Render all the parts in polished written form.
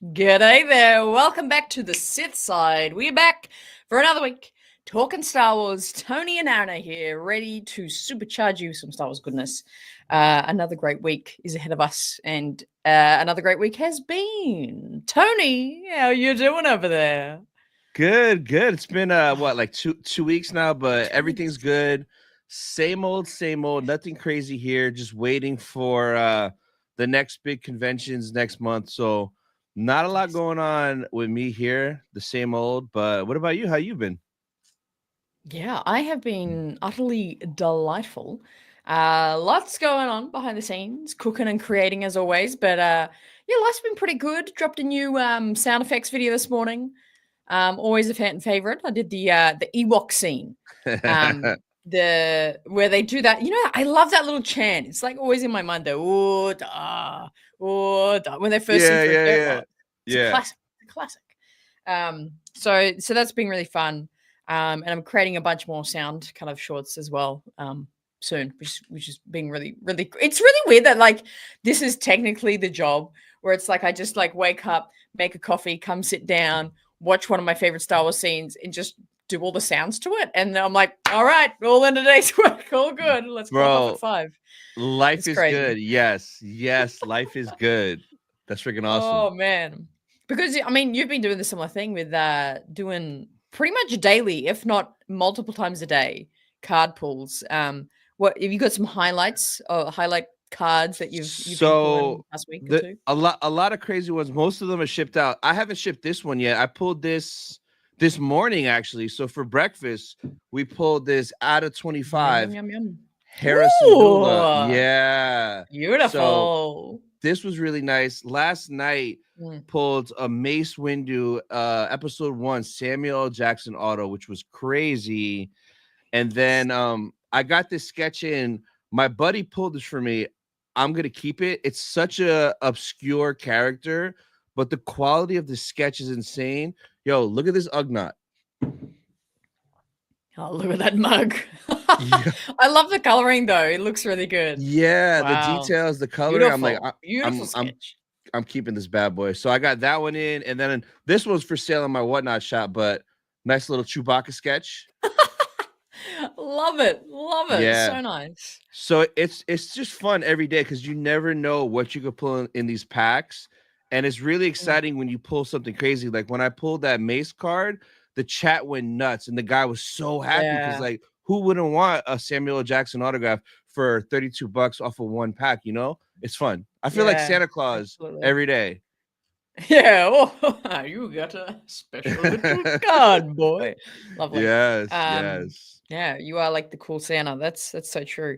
G'day there. Welcome back to the Sith side. We're back for another week talking Star Wars. Tony and Anna here, ready to supercharge you with some Star Wars goodness. Another great week is ahead of us, and another great week has been. Tony, how you doing over there? Good, good. It's been like two weeks now, but 2 weeks. everything's good. Same old, same old. Nothing crazy here. Just waiting for the next big conventions next month. So not a lot Yes. going on with me here. The same old. But what about you? How you been? Yeah, I have been utterly delightful. Lots going on behind the scenes, cooking and creating as always. But yeah, life's been pretty good. Dropped a new sound effects video this morning. Always a fan favorite. I did the Ewok scene. Um, the where they do that. I love that little chant. It's like always in my mind. The oh da when they first see Yeah, through yeah, dirt yeah, road. It's a yeah. classic. It's a classic. So that's been really fun. And I'm creating a bunch more sound kind of shorts as well soon, which is being really. It's really weird that like this is technically the job where it's like I just like wake up, make a coffee, come sit down, watch one of my favorite Star Wars scenes, and just do all the sounds to it. And I'm like, all right, all in a day's work, all good. Let's clock off at Bro, 5. life It's is crazy. good. Yes, yes, life is good. That's freaking awesome. Oh man. Because I mean, you've been doing the similar thing with doing pretty much daily, if not multiple times a day, card pulls. What have you got some highlights or highlight cards that you've been pulling So last week or the two? a lot of crazy ones. Most of them are shipped out. I haven't shipped this one yet. I pulled this morning actually. So for breakfast, we pulled this out of Yum yum 25 yum yum. Harrison Dula. Ooh, Yeah. So beautiful. this was really nice. Last night Mm. pulled a Mace Windu episode 1 Samuel L. Jackson auto, which was crazy. And then I got this sketch in. My buddy pulled this for me. I'm gonna keep it. It's such a obscure character, but the quality of the sketch is insane. Yo, look at this Ugnaught. Oh, look at that mug. Yeah, I love the coloring though. It looks really good. yeah, the Wow. details, the coloring. I'm like, Beautiful. Beautiful I'm I'm sketch. I'm keeping this bad boy. So I got that one in, and then this one's for sale in my whatnot shop. But nice little Chewbacca sketch. Love it. Love it. Yeah. So nice. So it's just fun every day because you never know what you could pull in these packs, and it's really Mm, exciting when you pull something crazy. Like when I pulled that Mace card, the chat went nuts, and the guy was so happy because yeah. like who wouldn't want a Samuel L. Jackson autograph for $32 off of one pack? You know, it's fun. I feel like Yeah. Santa Claus Absolutely. every day. Yeah. Oh, you got a special little card, boy. Lovely. Yes, Um, yes. yeah, you are like the cool Santa. That's so true.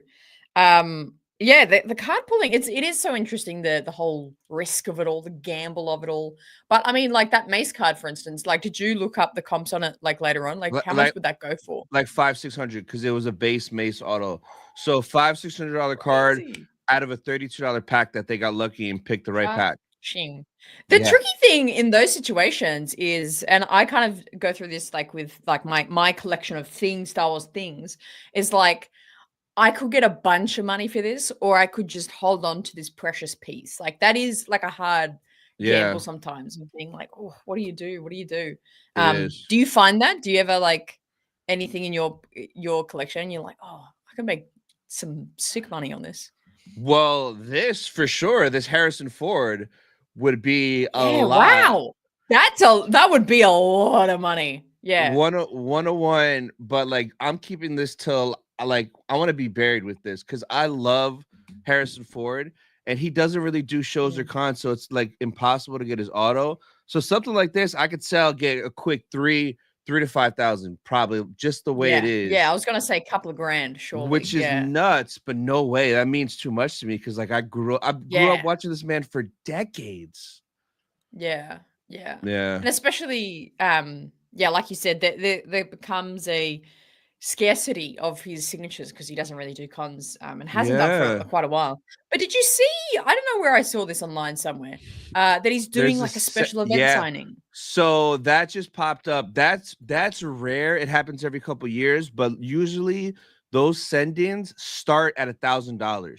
Yeah, the card pulling, it is so interesting, the whole risk of it all, the gamble of it all. But I mean, like that Mace card, for instance, like did you look up the comps on it like later on? Like how much Like would that go for? like 500-600 because it was a base Mace auto. So $500-600 card Crazy. out of a $32 pack that they got lucky and picked the right pack. Ching. The Yeah. tricky thing in those situations is, and I kind of go through this like with like my collection of things, Star Wars things, is like I could get a bunch of money for this, or I could just hold on to this precious piece. Like that is like a hard gamble Yeah, sometimes of being like, oh, what do you do? What do you do? it is. Do you find that? Do you ever like anything in your collection? You're like, oh, I can make some sick money on this. Well, this for sure, this Harrison Ford would be a Yeah, lot. wow. That would be a lot of money. Yeah. 101, but like I'm keeping this till like I want to be buried with this because I love Harrison Ford and he doesn't really do shows or Mm. cons, so it's like impossible to get his auto. So something like this, I could sell, get a quick three to 5,000, probably just the way it Yeah. Yeah, I is, was gonna say a couple of grand, surely. which is Yeah. nuts, but no way. That means too much to me because like I grew up Yeah. watching this man for decades. Yeah. Yeah. Yeah. And especially, yeah, like you said, there becomes a scarcity of his signatures because he doesn't really do cons, and hasn't done for Yeah. quite a while. But did you see? I don't know where I saw this online somewhere. That he's doing There's like a this special event yeah. signing. So that just popped up. That's rare. It happens every couple years, but usually those send-ins start at $1,000. Yeah.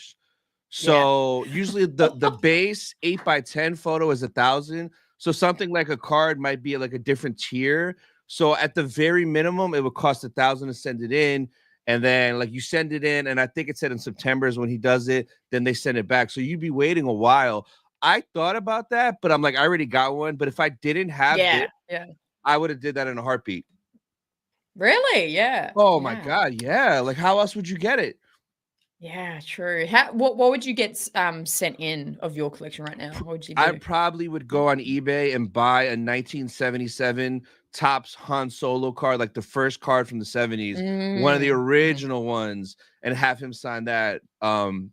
So usually the base 8x10 photo is 1,000. So something like a card might be like a different tier. So at the very minimum, it would cost $1,000 to send it in. And then like you send it in, and I think it said in September is when he does it. Then they send it back. So you'd be waiting a while. I thought about that, but I'm like, I already got one. But if I didn't have this, Yeah. I would have did that in a heartbeat. Really? Yeah. Oh my Yeah. God. Yeah. Like how else would you get it? Yeah, true. What would you get sent in of your collection right now? What would you I do? probably would go on eBay and buy a 1977 Topps Han Solo card, like the first card from the 70s, one of the original ones, and have him sign that.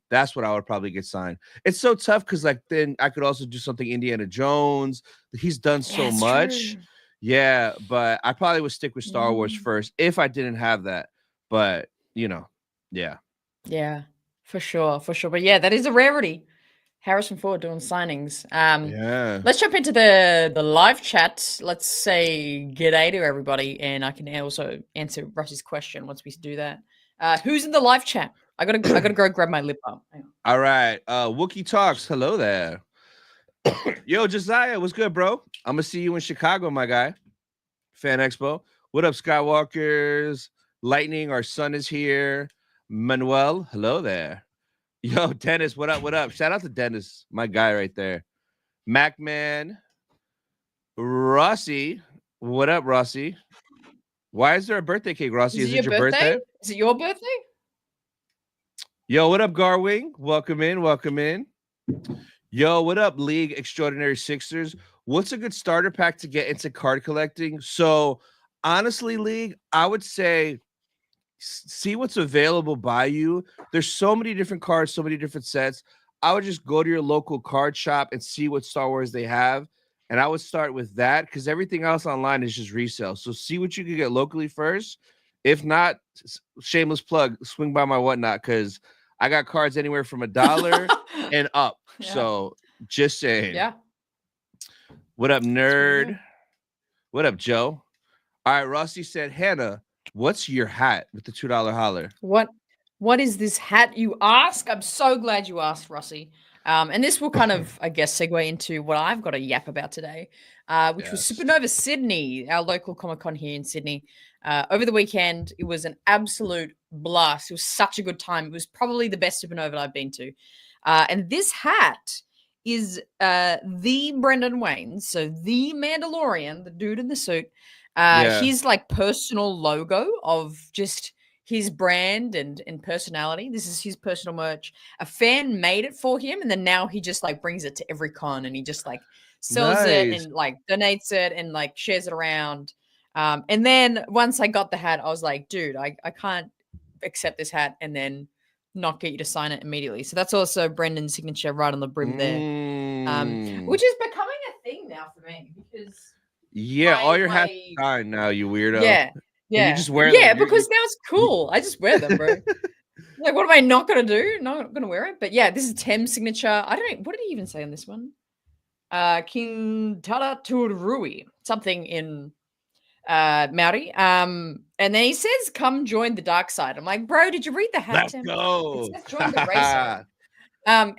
That's what I would probably get signed. It's so tough because like then I could also do something Indiana Jones. He's done so much. True. Yeah, but I probably would stick with Star Wars first if I didn't have that. But yeah. Yeah, for sure. But yeah, that is a rarity. Harrison Ford doing signings. Yeah. Let's jump into the live chat. Let's say g'day to everybody, and I can also answer Russ's question once we do that. Who's in the live chat? I gotta go grab my lip balm. All right. Wookie Talks. Hello there. Yo, Josiah, what's good, bro? I'm gonna see you in Chicago, my guy. Fan Expo. What up, Skywalkers? Lightning, our son is here. Manuel, hello there. Yo, Dennis, what up? What up? Shout out to Dennis, my guy right there. Macman, Rossi, what up, Rossi? Why is there a birthday cake, Rossi? Is it your birthday? Is it your birthday? Yo, what up, Garwing? Welcome in. Welcome in. Yo, what up, League Extraordinary Sixers? What's a good starter pack to get into card collecting? So, honestly, League, I would say see what's available by you. There's so many different cards, so many different sets. I would just go to your local card shop and see what Star Wars they have. And I would start with that because everything else online is just resale. So see what you can get locally first. If not, shameless plug, swing by my whatnot because I got cards anywhere from $1 and up. Yeah. So just saying. Yeah. What up, nerd? What up, Joe? All right, Rossi said, Hannah, what's your hat with the $2 holler? What is this hat, you ask? I'm so glad you asked, Rossi. And this will kind of, I guess, segue into what I've got to yap about today, which was Supernova Sydney, our local Comic-Con here in Sydney. Over the weekend, it was an absolute blast. It was such a good time. It was probably the best Supernova I've been to. And this hat is the Brendan Wayne, so the Mandalorian, the dude in the suit. His like personal logo of just his brand and personality. This is his personal merch. A fan made it for him, and then now he just like brings it to every con, and he just like sells it and like donates it and like shares it around. And then once I got the hat, I was like, dude, I can't accept this hat and then not get you to sign it immediately. So that's also Brendan's signature right on the brim there, which is becoming a thing now for me because all your hats are signed now, you weirdo. Yeah. And you just wear them. Because now it's cool. I just wear them, bro. Like, what am I not gonna do? Not gonna wear it. But yeah, this is Tem's signature. I don't know. What did he even say on this one? King Tala Turui, something in Maori. And then he says, "Come join the dark side." I'm like, bro, did you read the hat? Let's go. It says join the RaeSide.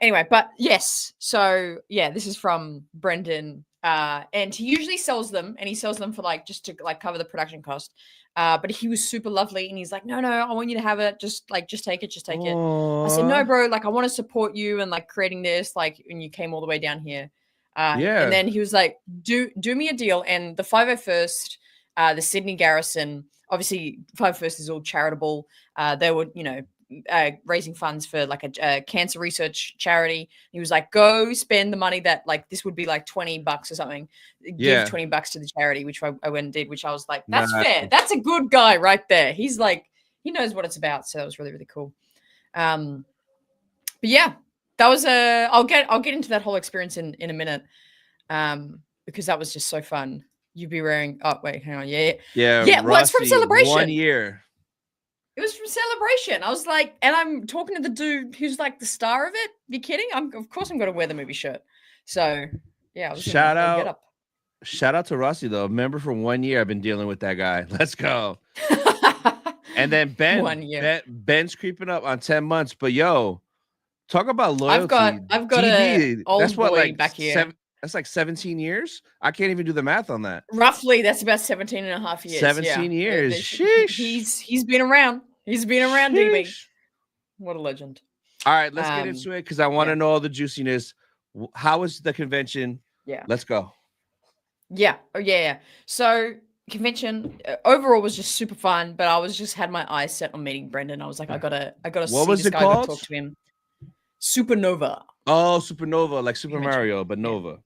Anyway, but yes. So yeah, this is from Brendan. And he usually sells them, and he sells them for like just to like cover the production cost. But he was super lovely, and he's like, no, I want you to have it. Just take it. Aww. I said, no, bro, like I want to support you and like creating this, like, and you came all the way down here. And then he was like, do me a deal. And the 501st, the Sydney Garrison, obviously 501st is all charitable. They were, raising funds for like a cancer research charity. He was like, go spend the money that like this would be like $20 or something. Give $20 to the charity, which I went and did, which I was like, that's fair. That's a good guy right there. He's like, he knows what it's about. So that was really, really cool. But yeah, that was I'll get into that whole experience in a minute. Because that was just so fun. You'd be wearing, oh wait, hang on. Yeah. What's from Celebration? 1 year. It was from Celebration. I was like, and I'm talking to the dude who's like the star of it. You kidding? Of course I'm going to wear the movie shirt. So yeah. Shout out to Rossi though. Remember for 1 year I've been dealing with that guy. Let's go. And then Ben's creeping up on 10 months. But yo, talk about loyalty. I've got a old boy back here. That's like 17 years. I can't even do the math on that. Roughly, that's about 17 and a half years. 17 Yeah. years. Sheesh. He's been around. He's been around, DB. Sheesh. What a legend. All right, let's get into it because I want to know all the juiciness. How was the convention? Yeah. Let's go. Yeah. Oh, yeah. So convention overall was just super fun, but I was just had my eyes set on meeting Brendan. I was like, I gotta see this guy, go talk to him. Supernova. Oh, Supernova, like Super Mario, but Nova. Yeah.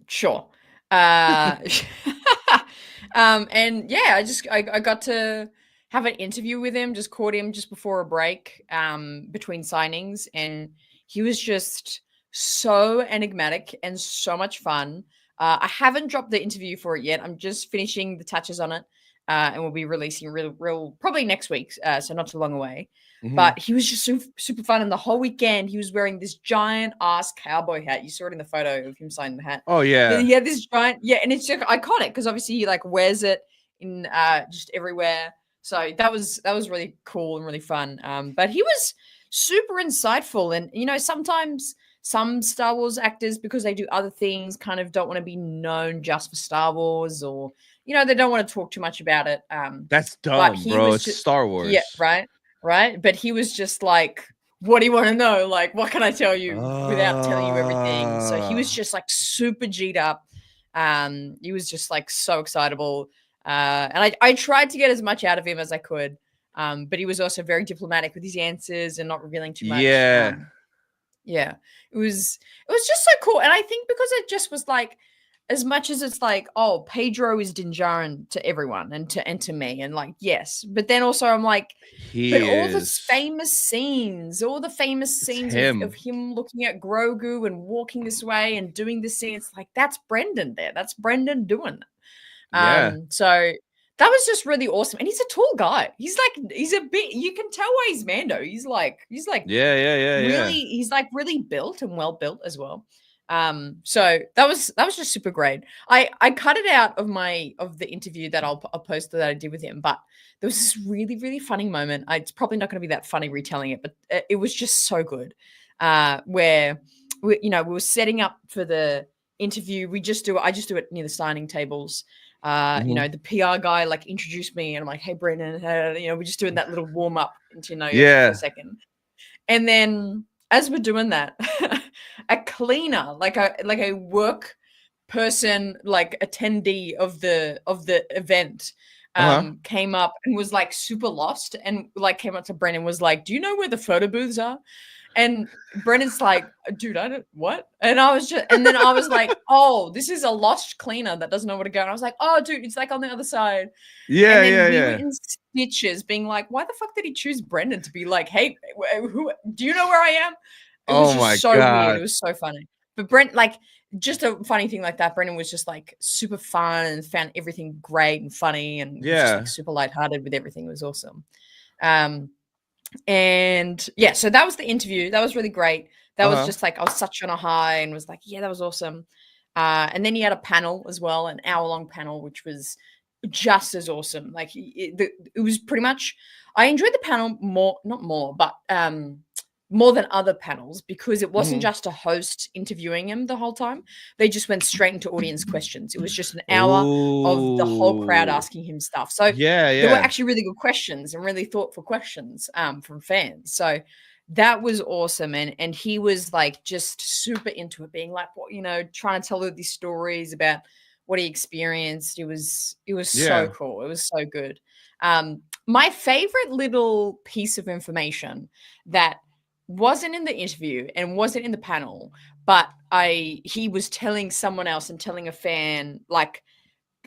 Sure. And yeah, I got to have an interview with him, just caught him just before a break between signings, and he was just so enigmatic and so much fun. I haven't dropped the interview for it yet. I'm just finishing the touches on it, and we'll be releasing real probably next week, so not too long away. Mm-hmm. But he was just super fun, and the whole weekend he was wearing this giant ass cowboy hat. You saw it in the photo of him signing the hat. Oh yeah, yeah, this giant, yeah, and it's just iconic because obviously he like wears it in just everywhere. So that was really cool and really fun. But he was super insightful, and you know, sometimes some Star Wars actors, because they do other things, kind of don't want to be known just for Star Wars, or you know, they don't want to talk too much about it. That's dumb, bro. It's Star Wars. Yeah, right. But he was just like, what do you want to know? Like, what can I tell you without telling you everything? So he was just like super G'd up. He was just like so excitable. And I tried to get as much out of him as I could. But he was also very diplomatic with his answers and not revealing too much. Yeah. Yeah. It was just so cool. And I think because it just was like, as much as it's like, oh, Pedro is Din Djarin to everyone and to me, and like, yes, but then also I'm like, all the famous scenes, of him looking at Grogu and walking this way and doing this scene, it's like, that's Brendan there. That's Brendan doing it. Yeah. So that was just really awesome. And he's a tall guy. He's a bit, you can tell why he's Mando. He's like, really, he's like really built and well built as well. So that was just super great. I cut it out of the interview that I'll post that I did with him, but there was this really, really funny moment. It's probably not going to be that funny retelling it, but it was just so good. Where we were setting up for the interview. I just do it near the signing tables. You know, the PR guy like introduced me, and I'm like, hey Brendan, we're just doing that little warm up into for a second. And then as we're doing that, a cleaner, like a work person, like attendee of the event, came up and was like super lost, and like came up to Brendan, was like, do you know where the photo booths are? And Brendan's like, dude, I don't what? And I was like, oh, this is a lost cleaner that doesn't know where to go. And I was like, oh, dude, it's like on the other side. Yeah, and then we were in stitches, being like, why the fuck did he choose Brendan to be like, hey, who do you know where I am? It was just so weird. It was so funny. But Brent, like, just a funny thing like that, Brendan was just like super fun and found everything great and funny, and was just like super lighthearted with everything. It was awesome. And yeah, so that was the interview. That was really great. That was just like, I was such on a high and was like, yeah, that was awesome. And then he had a panel as well, an hour-long panel, which was just as awesome. Like it was pretty much, I enjoyed the panel more than other panels, because it wasn't just a host interviewing him the whole time. They just went straight into audience questions. It was just an hour of the whole crowd asking him stuff. So there were actually really good questions and really thoughtful questions from fans. So that was awesome. And he was like just super into it, being like, trying to tell all these stories about what he experienced. It was so cool. It was so good. My favorite little piece of information that wasn't in the interview and wasn't in the panel, but he was telling someone else and telling a fan, like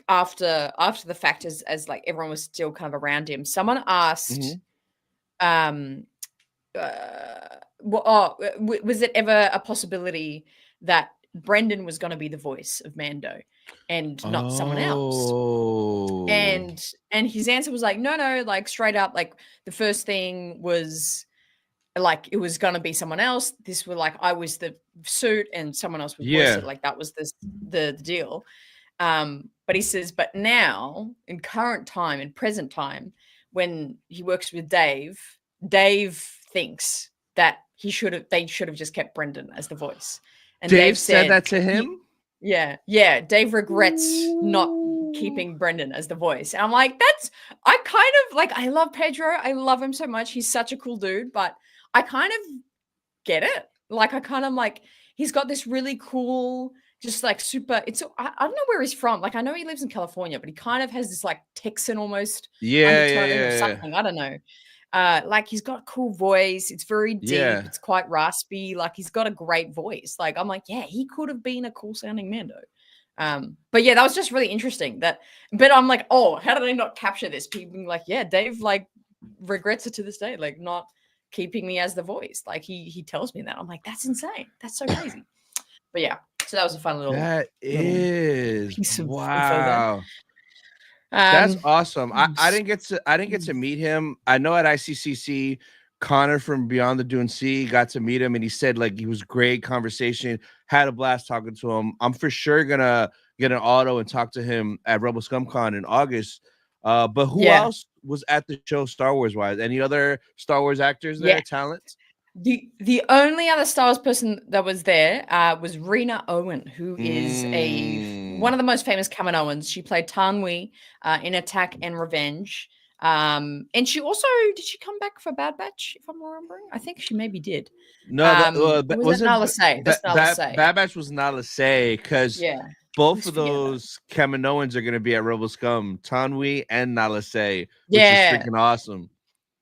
after the fact, as like everyone was still kind of around him. Someone asked, was it ever a possibility that Brendan was going to be the voice of Mando and not someone else? And his answer was like, no, like straight up, like the first thing was like it was gonna be someone else. This was like I was the suit and someone else would voice it. Like that was the deal. But he says, but now in present time, when he works with Dave thinks that they should have just kept Brendan as the voice. And Dave said said that to him? Yeah. Dave regrets not keeping Brendan as the voice. And I'm like, I kind of like, I love Pedro. I love him so much. He's such a cool dude, but I kind of get it. Like, I kind of like, he's got this really cool, just like super, I don't know where he's from. Like, I know he lives in California, but he kind of has this like Texan almost undertone or something. I don't know. Like, he's got a cool voice. It's very deep. It's quite raspy. Like, he's got a great voice. Like, I'm like, yeah, he could have been a cool sounding Mando. But yeah, that was just really interesting. But I'm like, oh, how did I not capture this? People being like, yeah, Dave like regrets it to this day, like not keeping me as the voice. Like he tells me that. I'm like, that's insane. That's so crazy. But yeah, so that was a fun little. That is piece of wow. That's awesome. I didn't get to meet him. I know at ICCC, Connor from Beyond the Dune Sea got to meet him, and he said like he was great conversation. Had a blast talking to him. I'm for sure gonna get an auto and talk to him at Rebel Scum Con in August. But who else was at the show Star Wars wise? Any other Star Wars actors there? Talent? The only other Star Wars person that was there was Rena Owen, who is one of the most famous Kaminoans. She played Tanwi in Attack and Revenge. And she also did she come back for Bad Batch, if I'm remembering? I think she maybe did. No, was it Nala Se? That's Nala Se. Bad Batch was Nala Se, because both of those Kaminoans are going to be at Rebel Scum, Tanwi and Nala Se, which is freaking awesome.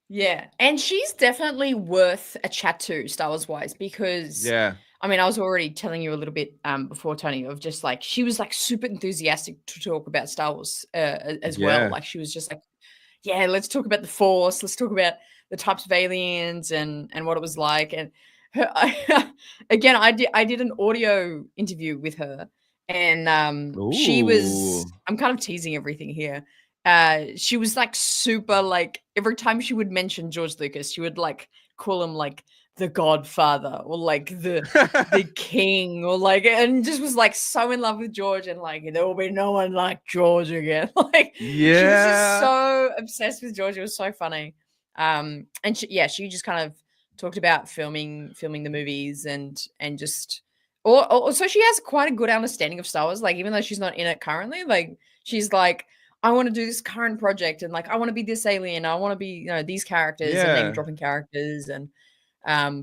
Yeah, and she's definitely worth a chat to Star Wars wise, because I mean, I was already telling you a little bit before, Tony, of just like she was like super enthusiastic to talk about Star Wars as well. Like she was just like, yeah, let's talk about the Force, let's talk about the types of aliens and what it was like. And again, I did an audio interview with her, and she was. I'm kind of teasing everything here. She was like super like every time she would mention George Lucas, she would like call him like the Godfather or like the King or like, and just was like so in love with George, and like there will be no one like George again. Like she was just so obsessed with George. It was so funny. And she just kind of talked about filming the movies and just also she has quite a good understanding of Star Wars. Like even though she's not in it currently, like she's like, I want to do this current project, and like I want to be this alien, I want to be these characters and name dropping characters, and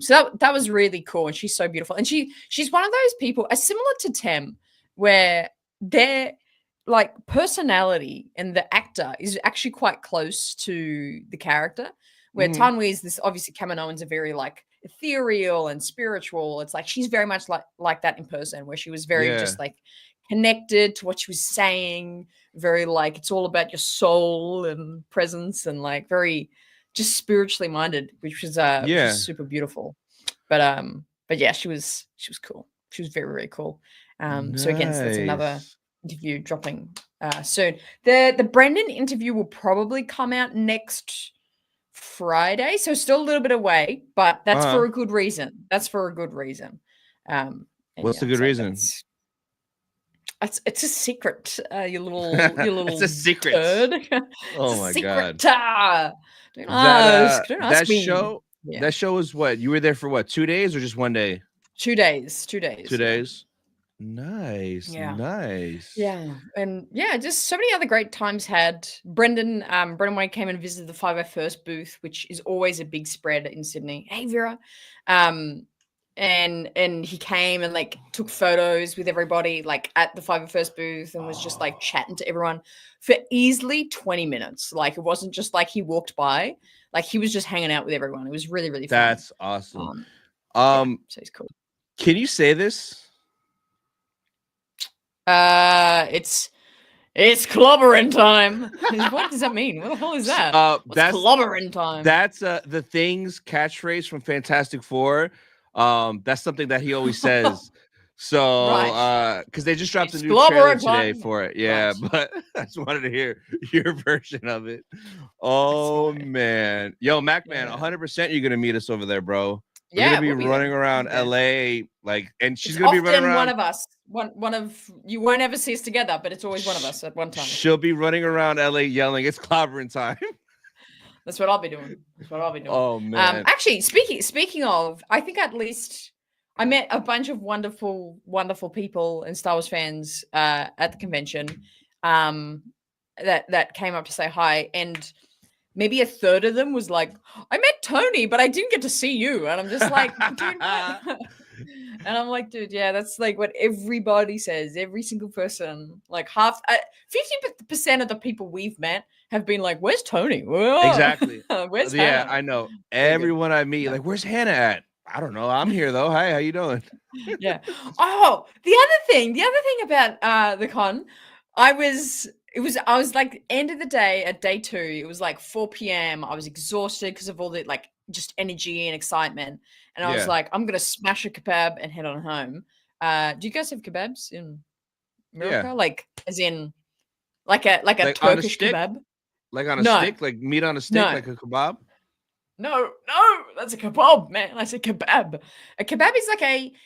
so that was really cool. And she's so beautiful, and she's one of those people, similar to Tem, where their like personality and the actor is actually quite close to the character. Where Tanwi is this, obviously Kaminoans are very like ethereal and spiritual. It's like she's very much like that in person, where she was very just like connected to what she was saying, very like it's all about your soul and presence, and like very just spiritually minded, which was super beautiful. But yeah, she was cool. She was very, very cool. So again, so that's another interview dropping soon. The Brendan interview will probably come out next Friday, so still a little bit away, but that's for a good reason. That's for a good reason. What's the good reason? It's a secret, you little it's a secret. Turd. Oh my god! Don't ask me. That show was what? You were there for what? 2 days or just 1 day? 2 days. 2 days. 2 days. Nice. Nice. Yeah, and yeah, just so many other great times had. Brendan Wade came and visited the 501st booth, which is always a big spread in Sydney. Hey Vera. And he came and like took photos with everybody like at the 501st booth, and was just like chatting to everyone for easily 20 minutes. Like it wasn't just like he walked by, like he was just hanging out with everyone. It was really, really fun. That's awesome. So he's cool. Can you say this? It's clobbering time. What does that mean? What the hell is that? That's clobbering time. That's the Things catchphrase from Fantastic Four. That's something that he always says. So because they just dropped a new trailer today for it. Yeah, but I just wanted to hear your version of it. Oh man. Yo, MacMan, 100% you're gonna meet us over there, bro. We're gonna be running around LA, like, and she's gonna be running around. One of us, one of you won't ever see us together, but it's always one of us at one time. She'll be running around LA yelling, "It's clobbering time." That's what I'll be doing. Oh man. Actually, speaking of, I think at least I met a bunch of wonderful, wonderful people and Star Wars fans at the convention that came up to say hi, and maybe a third of them was like, "I met Tony, but I didn't get to see you," and I'm just like, "Dude, what?" And I'm like, "Dude, yeah, that's like what everybody says. Every single person, like 50% of the people we've met have been like, "Where's Tony? Whoa. Exactly. Where's Yeah, Hannah?" I know. Very good. Everyone I meet, Yeah. like, where's Hannah at? I don't know. I'm here though. Hi, how you doing? Yeah. Oh, the other thing about the con, I was I was like end of the day at day 2, it was like 4 p.m. I was exhausted because of all the like just energy and excitement. And I was Yeah. like, I'm gonna smash a kebab and head on home. Do you guys have kebabs in Yeah. America? Like as in like a Like on a Turkish stick? kebab? Like on a No, stick? Like meat on a stick, no. like a kebab? No, no, that's a kebab, man. I said kebab. A kebab is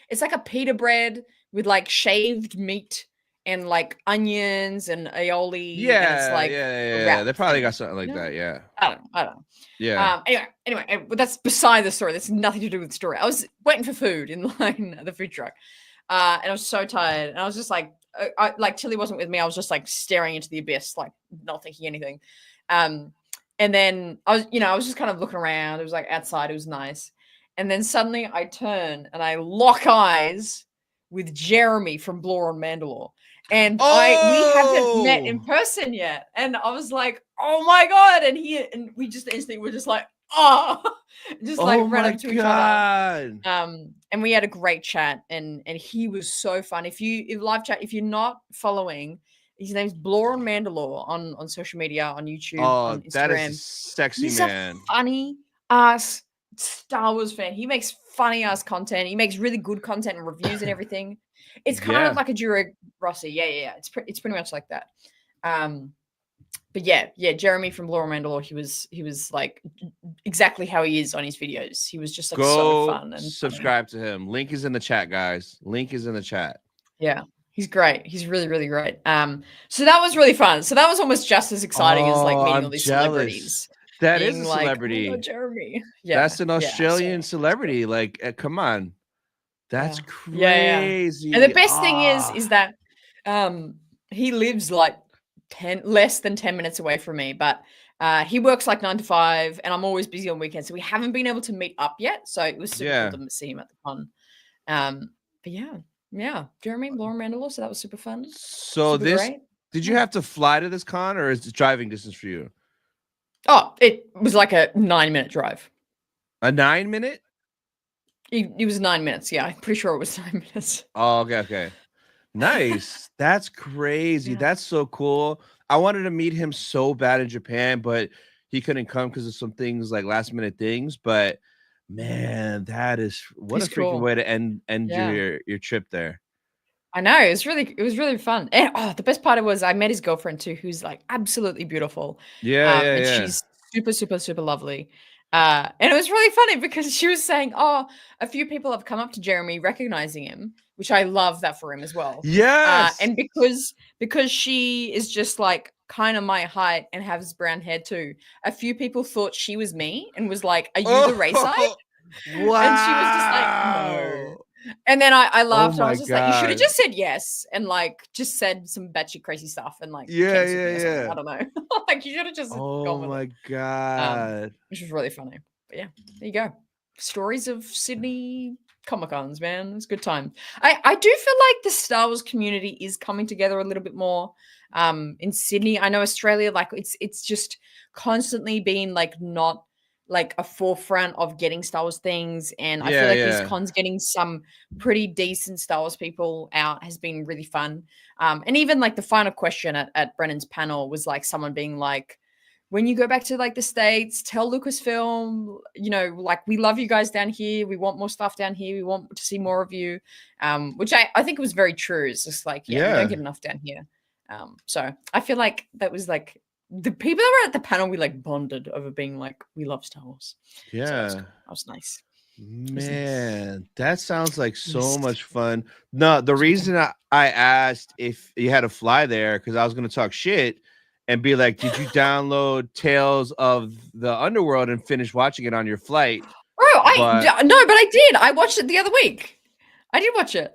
it's like a pita bread with like shaved meat and like onions and aioli, and it's Yeah, like yeah, a yeah, yeah. wrap They probably got thing. something like No, that. Yeah. I don't know. Yeah. Anyway, but that's beside the story. That's nothing to do with the story. I was waiting for food in line at the food truck, and I was so tired, and I was just like, like Tilly wasn't with me. I was just like staring into the abyss, like not thinking anything. Um, and then I was just kind of looking around. It was like outside. It was nice. And then suddenly I turn and I lock eyes with Jeremy from Blore on Mandalore. And we haven't met in Oh! person yet. And I was like, oh my God. And we just instantly were just like, oh, just like Oh ran my up to each other. god. And we had a great chat, and he was so fun. If live chat, if you're not following, his name's Blore on Mandalore on social media, on YouTube, Oh, on that is a Instagram. sexy He's a man. funny ass Star Wars fan. He makes funny ass content. He makes really good content and reviews and everything. It's kind of Yeah. like a Juro Rossi. Yeah. It's pretty much like that. But yeah, Jeremy from Blore on Mandalore, he was like exactly how he is on his videos. He was just like so Go fun and funny. subscribe to him. Link is in the chat, guys. Link is in the chat. Yeah, he's great. He's really, really great. So that was really fun. So that was almost just as exciting as like Oh, meeting all I'm these jealous. celebrities, That is being a like, "Oh my God, celebrity. Jeremy." That's Yeah, an yeah. So Australian it's cool. celebrity. Like, come on. That's Yeah. And the crazy. best thing Ah, is that he lives like less than 10 minutes away from me, but he works like 9 to 5, and I'm always busy on weekends. So we haven't been able to meet up yet. So it was super cool yeah. to see him at the con. But yeah. Jeremy, Lauren Mandalore. So that was super fun. So Super this, great. did you Yeah. have to fly to this con, or is it driving distance for you? Oh, it was like a 9-minute drive. A 9 minute? It was 9 minutes. Yeah, I'm pretty sure it was 9 minutes. Oh, okay. Nice. That's crazy. Yeah. That's so cool. I wanted to meet him so bad in Japan, but he couldn't come because of some things like last minute things. But man, that is what a He's freaking cool. way to end Yeah. your trip there. I know. It was really fun. And the best part was I met his girlfriend too, who's like absolutely beautiful. And Yeah. she's super, super, super lovely. And it was really funny because she was saying, "Oh, a few people have come up to Jeremy recognizing him," which I love that for him as well. Yes. And because she is just like kind of my height and has brown hair too, a few people thought she was me and was like, "Are you the RaeSide?" Oh, And she was just like, "No." wow. And then I Oh laughed and I my was just like, "You should have god. just said yes and like just said some batshit crazy stuff and like cancelled me or something. I Yeah. don't know. Like you should have just Oh gone with it." my god. Which was really funny. But yeah, there you go. Stories of Sydney Comic Cons, man. It's a good time. I do feel like the Star Wars community is coming together a little bit more. In Sydney, I know Australia, like it's just constantly been like not like a forefront of getting Star Wars things, and I feel like these Yeah. cons getting some pretty decent Star Wars people out has been really fun. And even like the final question at Brennan's panel was like someone being like, when you go back to like the States, tell Lucasfilm, like we love you guys down here. We want more stuff down here. We want to see more of you. Which I think was very true. It's just like, yeah, we don't Yeah. get enough down here. So I feel like that was like the people that were at the panel, we like bonded over being like, we love Star Wars. So that was Yeah. cool. That was nice. Was nice. Man, that sounds like so Yes. much fun. No, the reason I asked if you had to fly there, because I was going to talk shit and be like, did you download Tales of the Underworld and finish watching it on your flight? Oh, But no, but I did. I watched it the other week. I did watch it.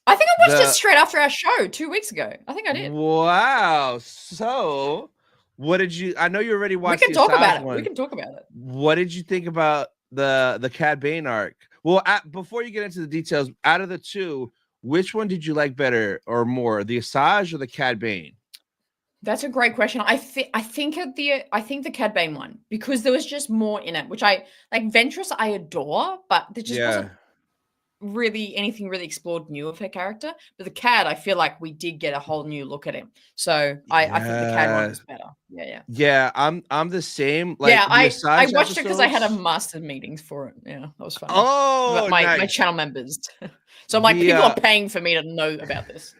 I think I watched it The straight after our show 2 weeks ago. I think I did. Wow. So, what did you? I know you already We watched can the talk about Asajj it. We one. can talk about it. What did you think about the Cad Bane arc? Well, before you get into the details, out of the two, which one did you like better or more, the Asajj or the Cad Bane? That's a great question. I think the Cad Bane one, because there was just more in it, which I like. Ventress I adore, but there just Yeah. wasn't really anything really explored new of her character. But the Cad, I feel like we did get a whole new look at him. So I think the Cad one Yeah. was better. Yeah. Yeah, I'm the same. Like Yeah, the I Asajj watched it because I had a episodes. master meetings for it. Yeah, that was funny. But Oh, my nice. channel members. So I'm like, The people are paying for me to know about this.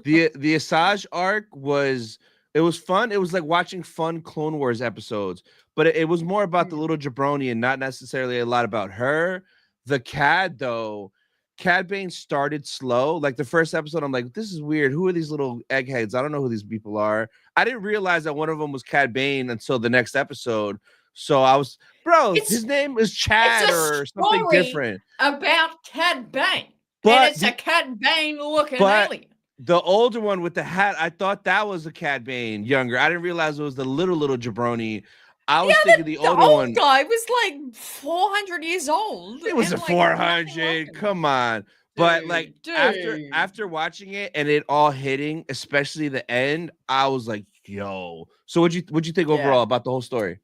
the Asajj arc was, it was fun. It was like watching fun Clone Wars episodes, but it was more about the Mm. little jabroni and not necessarily a lot about her. The Cad though, Cad Bane started slow. Like the first episode, I'm like, this is weird. Who are these little eggheads? I don't know who these people are. I didn't realize that one of them was Cad Bane until the next episode. So I was, bro, It's his name is it's Chad a or something story different. about Cad Bane, and But it's a the Cad Bane looking but alien. the older one with the hat, I thought that was a Cad Bane younger. I didn't realize it was the little jabroni. I was Yeah, thinking the the older old one. guy was like 400 years old It was and a like nothing like 400. him. Come on. But like Dude. after watching it and it all hitting, especially the end, I was like, yo. So what'd you think Yeah. overall about the whole story?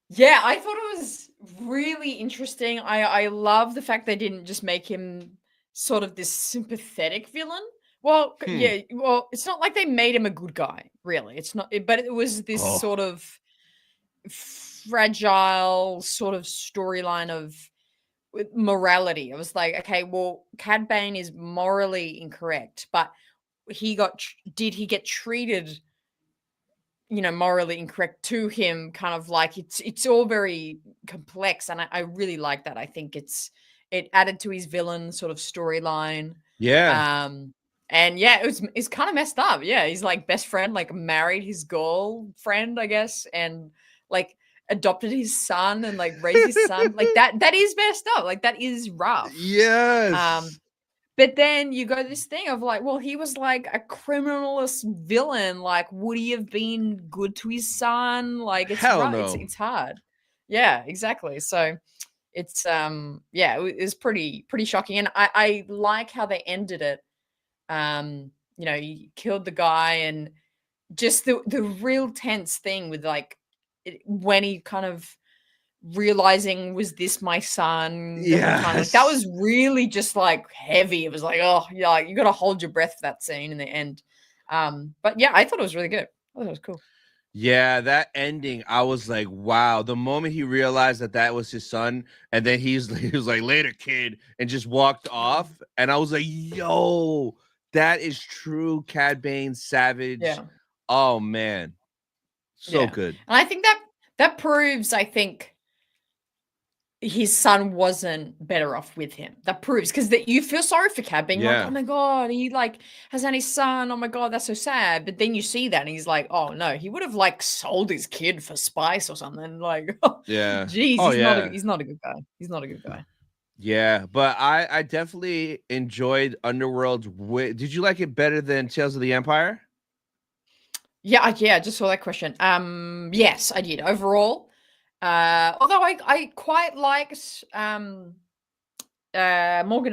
Yeah, I thought it was really interesting. I love the fact they didn't just make him sort of this sympathetic villain. Well, Hmm. yeah, well, it's not like they made him a good guy, really. It's not, but it was this Oh, sort of fragile sort of storyline of with morality. I was like, okay, well, Cad Bane is morally incorrect, but did he get treated, morally incorrect to him? Kind of like it's all very complex, and I really like that. I think it added to his villain sort of storyline. yeah. Um, and yeah, it's kind of messed up. Yeah, he's like best friend, like married his girlfriend, I guess, and like adopted his son and like raised his son. Like that is messed up. Like that is rough. Yes. Um, but then you go this thing of like, well, he was like a criminalist villain. Like, would he have been good to his son? Like, it's Hell right. no. It's hard. Yeah, exactly. So it's yeah, it's pretty shocking. And I like how they ended it. He killed the guy and just the real tense thing with like when he kind of realizing, was this my son the whole time? Like that Yes. was really just like heavy. It was like, oh yeah, like, you got to hold your breath for that scene in the end. But yeah, I thought it was really good. I thought it was cool. Yeah, that ending, I was like, wow. The moment he realized that that was his son, and then he was like, later, kid, and just walked off. And I was like, yo, that is true Cad Bane Savage. Yeah, Oh man, so yeah, good. and I think that proves, I think, his son wasn't better off with him. That proves, because that you feel sorry for Cad, being like, oh Yeah, my god, he like has had his son. Oh my god, that's so sad. But then you see that, and he's like, oh no, he would have like sold his kid for spice or something. Like, yeah. geez, Oh yeah, he's not a good guy. He's not a good guy. yeah. But I definitely enjoyed Underworld's. Did you like it better than Tales of the Empire? Yeah, I just saw that question. Yes, I did overall. Although I quite liked Morgan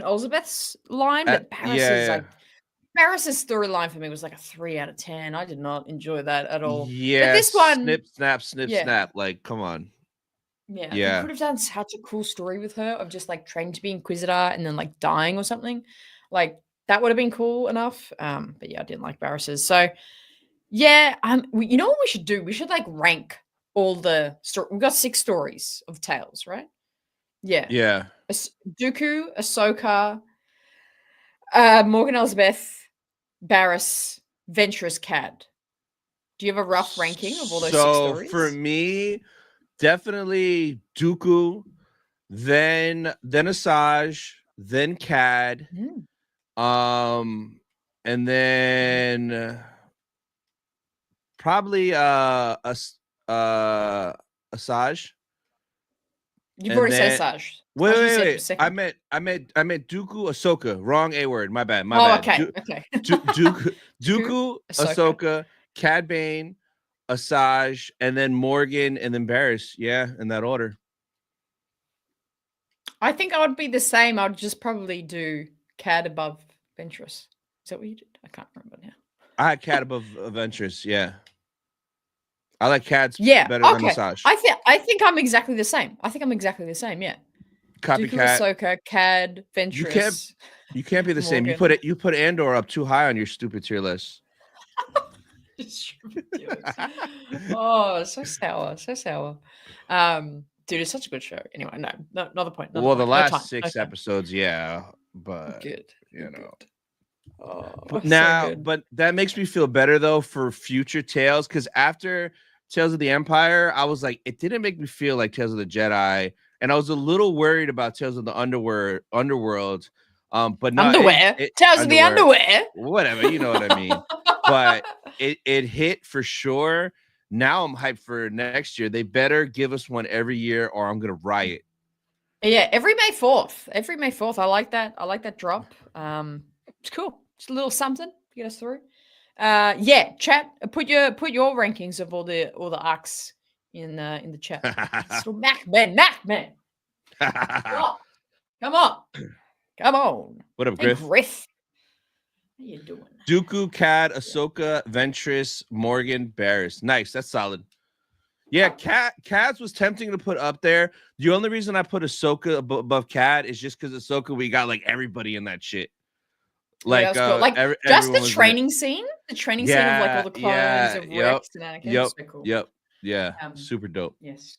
Elsbeth's line, but Yeah, Barris's storyline for me was like a 3 out of 10. I did not enjoy that at all. But yeah. this one, Snip, snap, snip, yeah, snap. Like, come on. yeah, they Yeah. could have done such a cool story with her of just like training to be Inquisitor and then like dying or something. Like that would have been cool enough. But yeah, I didn't like Barris's. So yeah, you know what we should do? We should like rank all the story. We've got 6 stories of Tales, right? Yeah. Yeah. Dooku, Ahsoka, Morgan Elsbeth, Barris, Ventress, Cad. Do you have a rough ranking of all those 6 So for stories? me, definitely Dooku, then Asajj, then Cad, Mm. um, and then probably uh Asajj, You've and already said then Asajj. Wait, you wait, said wait. second. I meant Dooku Ahsoka. Wrong A word. My bad. My Oh, bad. okay. Okay. Dooku Ahsoka, Cad Bane, Asajj, and then Morgan, and then Barriss. Yeah, in that order. I think I would be the same. I'd just probably do Cad above Ventress. Is that what you did? I can't remember now. I had Cad above Ventress. Yeah. I like Cad's better than Okay. Asajj. I think I'm exactly the same. Yeah. Copycat. Dooku, Ahsoka, Cad, Ventress. You can't be the same. Morgan. You put Andor up too high on your stupid tier list. It's ridiculous. Oh, so sour. Dude, it's such a good show. Anyway, no, not the point. Well, the last 6 episodes, yeah, but good. You know. Good. Oh, but so now, good. but that makes me feel better though for future Tales, because after Tales of the Empire, I was like, it didn't make me feel like Tales of the Jedi, and I was a little worried about Tales of the Underworld. But not underwear. Tales of the underwear. Whatever, you know what I mean. But it hit for sure. Now I'm hyped for next year. They better give us one every year, or I'm gonna riot. Yeah, every May 4th. I like that. I like that drop. It's cool. Just a little something to get us through. Yeah, chat. Put your rankings of all the arcs in the chat. So Mac man. Come on. What up, Hey, Griff? How you doing? Dooku, Cad, Ahsoka, Ventress, Morgan, Barriss. Nice. That's solid. Yeah, Cad's was tempting to put up there. The only reason I put Ahsoka above Cad is just because Ahsoka, we got like everybody in that shit. Like, cool. Like just the training scene. The training scene of like all the clones of Rex and Anakin. So cool. Yeah. Super dope. Yes.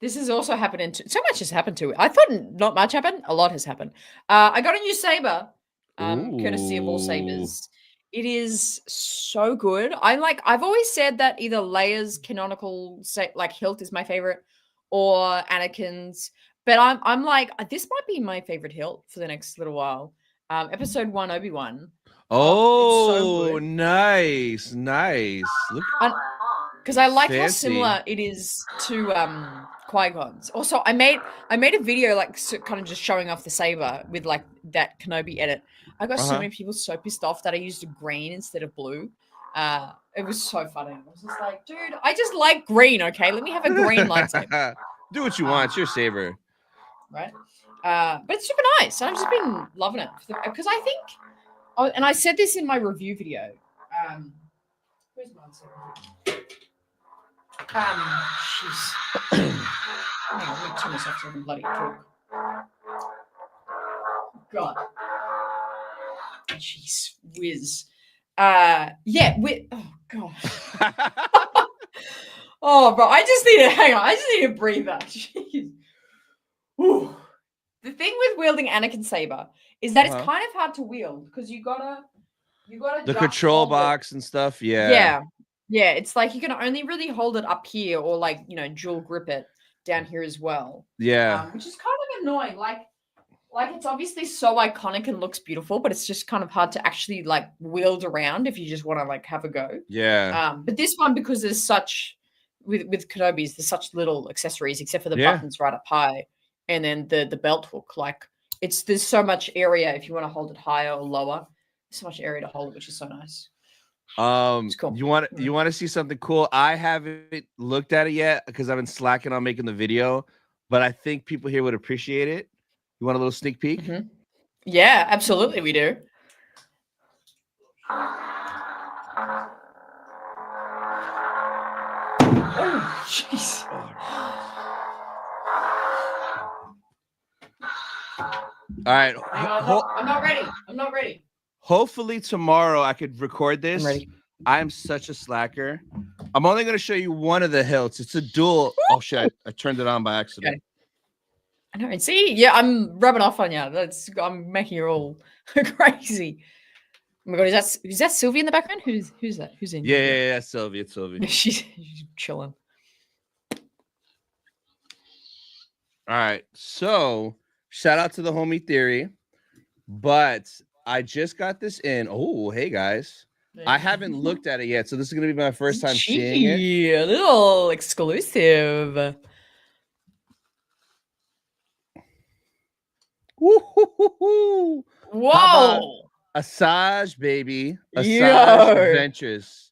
This has also happened so much has happened to it. I thought not much happened. A lot has happened. I got a new saber, courtesy of all sabers. It is so good. I've always said that either Leia's canonical hilt is my favorite, or Anakin's. But I'm like, this might be my favorite hilt for the next little while. Episode 1, Obi-Wan. Oh, so nice. Look, because I like how similar it is to Qui-Gon's. Also, I made a video kind of just showing off the saber with like that Kenobi edit. I got so many people so pissed off that I used green instead of blue. It was so funny. I was just like, dude, I just like green. Okay, let me have a green lightsaber. Do what you want. It's your saber, right? But it's super nice. I've just been loving it because I think. Oh, and I said this in my review video. Where's my saber? Jeez. Hang on, let me turn this off so I can bloody talk. God. Jeez, whiz. Yeah, oh god. Oh, bro, I just need to breathe that. Jeez. Ooh. The thing with wielding Anakin saber is that it's kind of hard to wield because you gotta the control box and stuff. Yeah. Yeah, it's like you can only really hold it up here or dual grip it down here as well. Yeah. Which is kind of annoying. Like it's obviously so iconic and looks beautiful, but it's just kind of hard to actually wield around if you just want to have a go. Yeah. But this one, because there's such with Kenobi's, there's such little accessories except for the buttons right up high, and then the belt hook. There's so much area if you want to hold it higher or lower. There's so much area to hold it, which is so nice. It's cool. You want to see something cool? I haven't looked at it yet because I've been slacking on making the video, but I think people here would appreciate it. You want a little sneak peek? Mm-hmm. Yeah, absolutely, we do. Oh, jeez. All right. I'm not ready. Hopefully tomorrow I could record this. I'm ready. I'm such a slacker. I'm only going to show you one of the hilts. It's a dual. Oh shit! I turned it on by accident. Okay. I know. See, yeah, I'm rubbing off on you. I'm making you all crazy. Oh my god, is that Sylvie in the background? Who's that? Who's in? Yeah, Sylvie. It's Sylvie. She's chilling. All right. So shout out to the homie Theory, but I just got this in. Oh, hey guys. I haven't looked at it yet, so this is going to be my first time seeing it. Yeah, a little exclusive. Woo-hoo-hoo-hoo. How about Whoa. Asajj, baby? Asajj Yo. Adventures.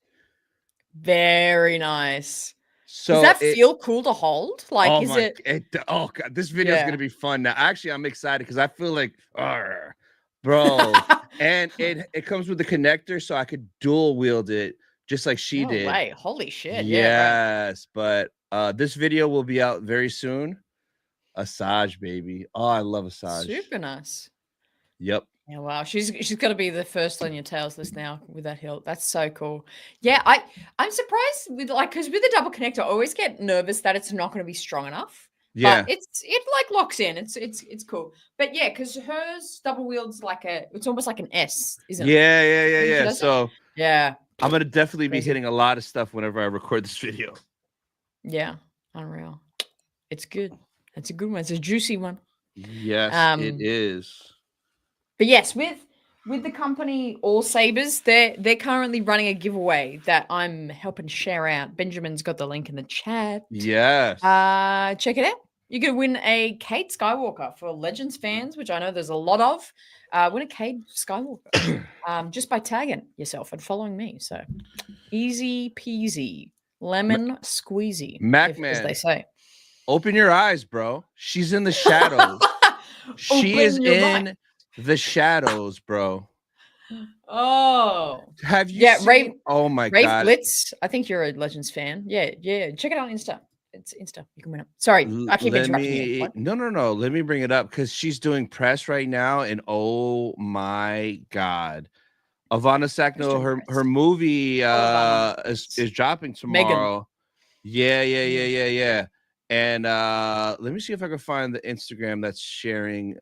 Very nice. Does So that it. feel cool to hold? Like, Oh is my! it? Oh god, this video is gonna Yeah. be fun. Now, actually, I'm excited because I feel like, "Arr," bro, and it comes with the connector, so I could dual wield it just like she No did. way. Holy shit. Yeah, right. Yes, but this video will be out very soon. Asajj, baby. Oh, I love Asajj. Super nice. Yep. Yeah, wow. She's got to be the first on your tails list now with that hilt. That's so cool. Yeah, I'm surprised with like because with the double connector, I always get nervous that it's not going to be strong enough. But Yeah. it like locks in. It's cool. But yeah, because hers double wields like it's almost like an S, isn't it? When she Yeah. does it? So Yeah. I'm gonna definitely be Crazy. hitting a lot of stuff whenever I record this video. Yeah. Unreal. It's good. It's a good one. It's a juicy one. Yes, it Um, is. but yes, with the company All Sabers, they're currently running a giveaway that I'm helping share out. Benjamin's got the link in the chat. Yes. Check it out. You could win a Kate Skywalker for Legends fans, which I know there's a lot of. Win a Kate Skywalker just by tagging yourself and following me. So easy peasy, lemon squeezy, as they Macman, say. open your eyes, bro. She's in the shadows. She is Open your mind. in the shadows, bro. Oh, Have you yeah, seen? Oh my Rafe god. Blitz. I think you're a Legends fan. Yeah. Check it out on Insta. It's Insta. You can win it. Sorry, I keep Let interrupting you. me What? no. Let me bring it up because she's doing press right now, and oh my god. Ivana Who's Sackno, doing her press? movie Oh, Ivana. is dropping Megan. tomorrow. Yeah. Mm. And let me see if I can find the Instagram that's sharing.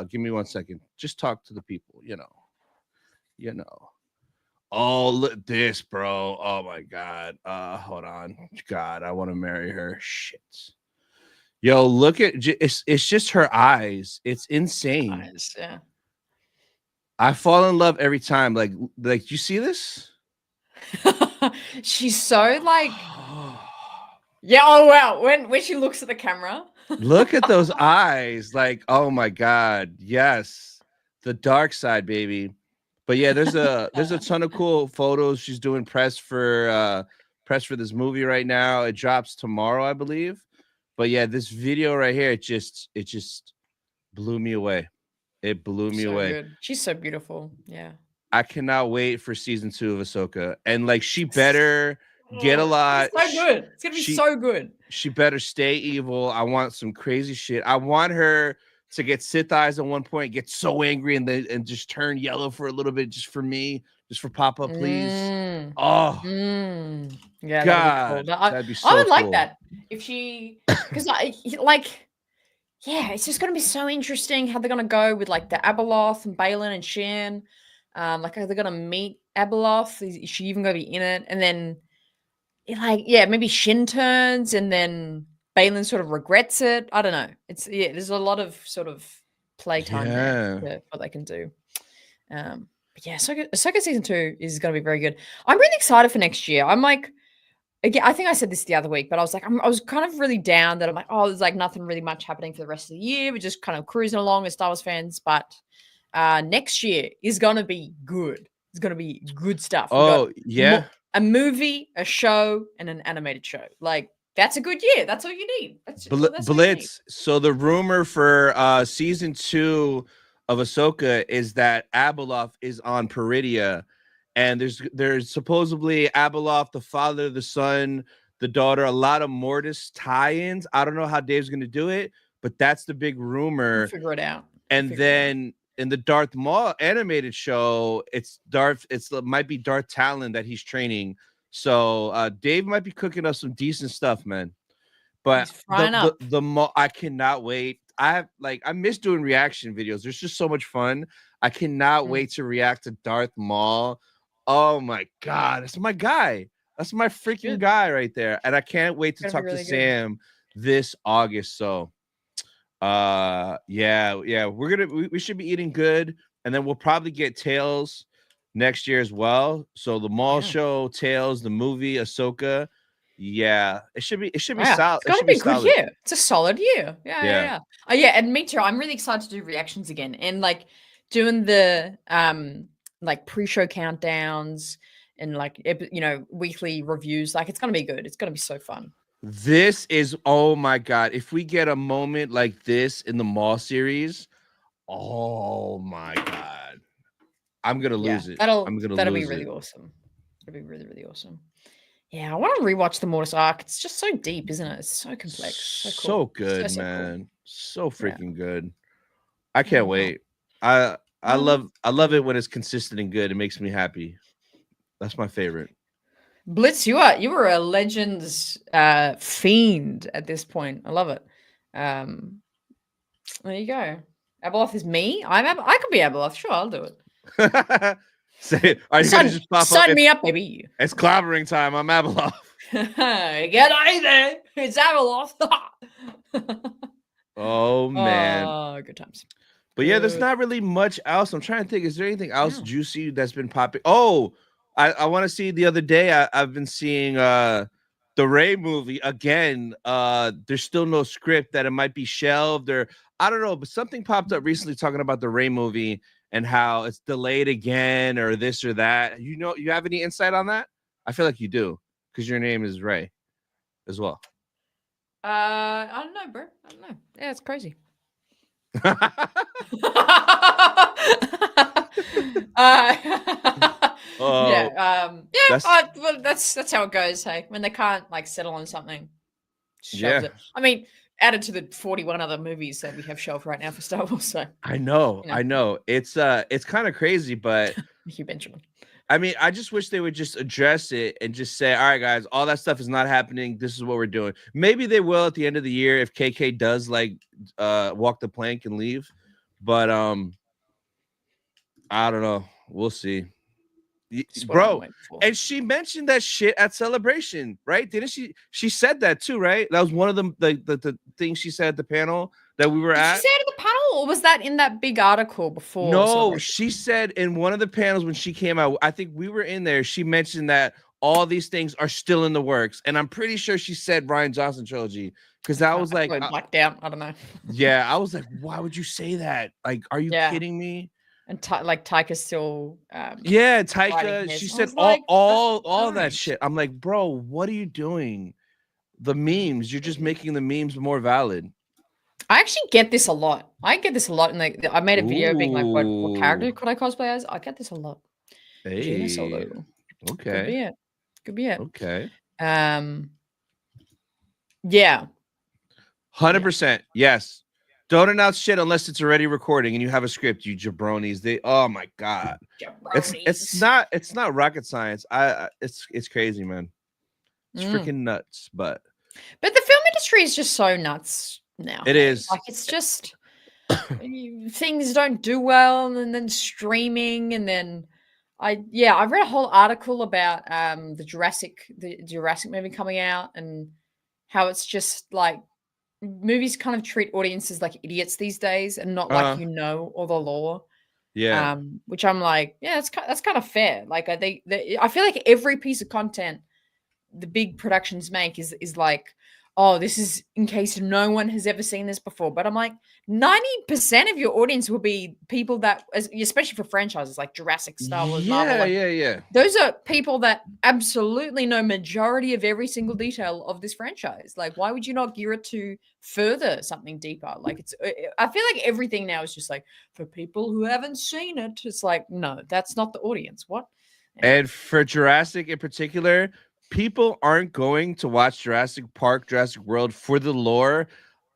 Give me 1 second. Just talk to the people, you know. Oh, look at this, bro. Oh my god. Hold on. God, I want to marry her. Shit. Yo, look at it's just her eyes. It's insane. Nice. Yeah. I fall in love every time. Like you see this? She's so like. Yeah. Oh wow. When she looks at the camera. Look at those eyes. Like, oh my god. Yes. The dark side, baby. But yeah, there's a ton of cool photos. She's doing press for this movie right now. It drops tomorrow, I believe. But yeah, this video right here, it just blew me away. It blew me So away. good. She's so beautiful. Yeah. I cannot wait for season 2 of Ahsoka. And like she better get a lot. It's so good. It's gonna be so good. She better stay evil. I want some crazy shit. I want her to get Sith eyes at one point, get so angry and just turn yellow for a little bit, just for me, just for Papa, please. Oh Yeah, god, that'd be cool. that'd be I so would like cool. that if she, because I like, yeah, it's just gonna be so interesting how they're gonna go with like the Abeloth and Balin and Shan. Like, are they gonna meet Abeloth? Is she even gonna be in it? And then, like, yeah, maybe Shin turns, and then Balin sort of regrets it. I don't know. There's a lot of sort of playtime there for what they can do. But yeah, Ahsoka season 2 is going to be very good. I'm really excited for next year. I'm like, again, I think I said this the other week, but I was like, I was kind of really down that I'm like, oh, there's like nothing really much happening for the rest of the year. We're just kind of cruising along as Star Wars fans. But next year is going to be good. It's going to be good stuff. Oh yeah, a movie, a show, and an animated show. Like, that's a good year. That's all you need. That's Blitz. all you need. So the rumor for season 2 of Ahsoka is that Abeloth is on Peridia, and there's supposedly Abeloth, the father, the son, the daughter, a lot of Mortis tie-ins. I don't know how Dave's gonna do it, but that's the big rumor. We'll figure it out. And then in the Darth Maul animated show, it might be Darth Talon that he's training. So Dave might be cooking up some decent stuff, man. But I cannot wait. I miss doing reaction videos. There's just so much fun. I cannot wait to react to Darth Maul. Oh my god, that's my guy. That's my freaking guy right there. And I can't wait to talk to Sam this August. So yeah, we should be eating good, and then we'll probably get Tales next year as well. So the Maul show, Tales, the movie, Ahsoka. Yeah, it should be Yeah, solid. it's It gonna should be be a good solid. year. It's a solid year. Yeah, yeah, Yeah. yeah. Oh yeah, and me too. I'm really excited to do reactions again and like doing the like pre-show countdowns and like weekly reviews. Like it's gonna be good. It's gonna be so fun. This is, oh my God. If we get a moment like this in the Mall series, oh my God. I'm gonna Yeah, lose it. I'm that'll gonna that'll be lose really it. awesome. It'll be really, really awesome. Yeah, I want to rewatch the Mortis arc. It's just so deep, isn't it? It's so complex. So So cool. good, So cool. man. So Yeah. freaking good. I can't Uh-huh. wait. I Uh-huh. love it when it's consistent and good. It makes me happy. That's my favorite. Blitz, you were a Legends fiend at this point. I love it. Um, there you go. Abeloth is me. I could be Abeloth. Sure, I'll do it. Say, are you gonna just pop up? Sign me up, baby. It's clobbering time. I'm Abeloth. Get out of there. It's Abeloth. Oh man. Oh, good times. But yeah, there's Good. not really much else. I'm trying to think. Is there anything else Yeah. juicy that's been popping? Oh, I want to see the other day. I've been seeing the Ray movie again. There's still no script, that it might be shelved, or I don't know, but something popped up recently talking about the Ray movie and how it's delayed again or this or that. You have any insight on that? I feel like you do, because your name is Ray as well. I don't know, bro. I don't know. Yeah, it's crazy. Oh, Well, that's how it goes. Hey, when they can't like settle on something, shoves yeah. it. I mean, added to the 41 other movies that we have shelved right now for Star Wars. So I know, you know. I know. It's kind of crazy, but Hugh Benjamin. I mean, I just wish they would just address it and just say, all right, guys, all that stuff is not happening. This is what we're doing. Maybe they will at the end of the year if KK does like walk the plank and leave. But I don't know. We'll see. Bro, and she mentioned that shit at Celebration, right? Didn't she? She said that too, right? That was one of the things she said at the panel that we were Did at. she say it at the panel, or was that in that big article before? No, she said in one of the panels when she came out, I think we were in there, she mentioned that all these things are still in the works. And I'm pretty sure she said Rian Johnson trilogy, because I was like, blacked out. I don't know. Yeah, I was like, why would you say that? Like, are you kidding me? And Taika's still yeah, Taika, she said all that shit. I'm like, bro, what are you doing? The memes, you're just making the memes more valid. I actually get this a lot. I get this a lot, and I made a video being like, "What character could I cosplay as?" I get this a lot. Hey, Solo. Okay, could be it. Could be it. Okay. Yeah. 100%. Yes. Don't announce shit unless it's already recording and you have a script. You jabronis. Oh my God. It's not rocket science. It's crazy, man. It's freaking nuts. But the film industry is just so nuts now. It is. Like, it's just things don't do well, and then streaming, and then I read a whole article about the Jurassic movie coming out, and how it's just like movies kind of treat audiences like idiots these days, and not like all the lore. Yeah. Which I'm like, yeah, that's kind of fair. Like I feel like every piece of content the big productions make is like, oh, this is in case no one has ever seen this before. But I'm like, 90% of your audience will be people that, especially for franchises like Jurassic, Star Wars, Marvel. Like, yeah. Those are people that absolutely know majority of every single detail of this franchise. Like, why would you not gear it to further something deeper? Like, I feel like everything now is just like, for people who haven't seen it, it's like, no, that's not the audience. What? Yeah. And for Jurassic in particular, people aren't going to watch Jurassic Park, Jurassic World for the lore.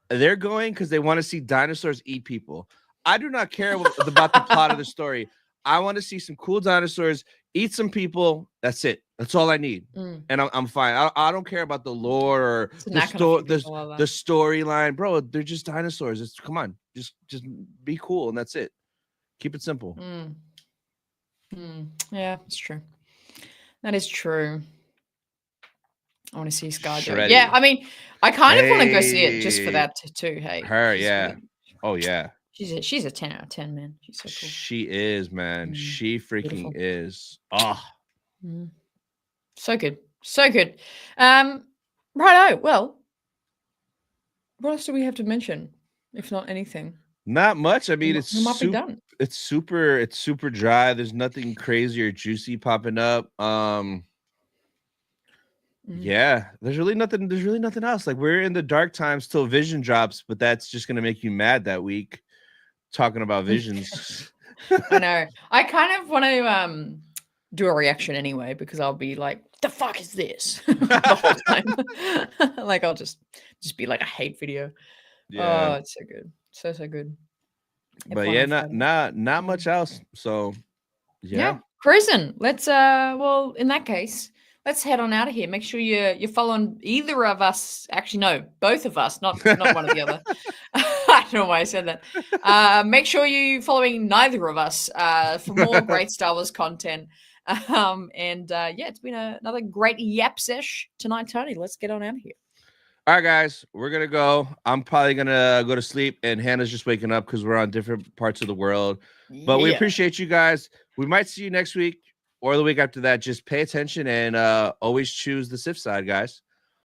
They're going because they want to see dinosaurs eat people. I do not care about the plot of the story. I want to see some cool dinosaurs eat some people. That's it. That's all I need. And I'm fine. I don't care about the lore or the storyline. Bro, they're just dinosaurs. Come on. Just be cool, and that's it. Keep it simple. Yeah, it's true. That is true. I want to see ScarJo. Yeah, I mean, I kind of want to go see it just for that too. Hey, yeah. Sweet. Oh yeah. She's a 10 out of 10, man. She's so cool. She is, man. She freaking is. Oh. So good. So good. Righto. Well, what else do we have to mention, if not anything? Not much. I mean, We might be done. it's super dry. There's nothing crazy or juicy popping up. Yeah, there's really nothing else. Like, we're in the dark times till Vision drops, but that's just gonna make you mad that week talking about Visions. I know. I kind of want to do a reaction anyway, because I'll be like, the fuck is this? The whole time. Like, I'll just be like a hate video. Yeah. Oh, it's so good. So good. But yeah, not much else. So yeah. Cruising. Let's well, in that case, let's head on out of here. Make sure you're following either of us. Actually, no, both of us, not one or the other. I don't know why I said that. Make sure you following neither of us for more great Star Wars content. Yeah, it's been another great yap sesh tonight, Tony. Let's get on out of here. All right, guys, we're gonna go. I'm probably gonna go to sleep, and Hannah's just waking up because we're on different parts of the world. But we appreciate you guys. We might see you next week or the week after that. Just pay attention and always choose the Sith side, guys.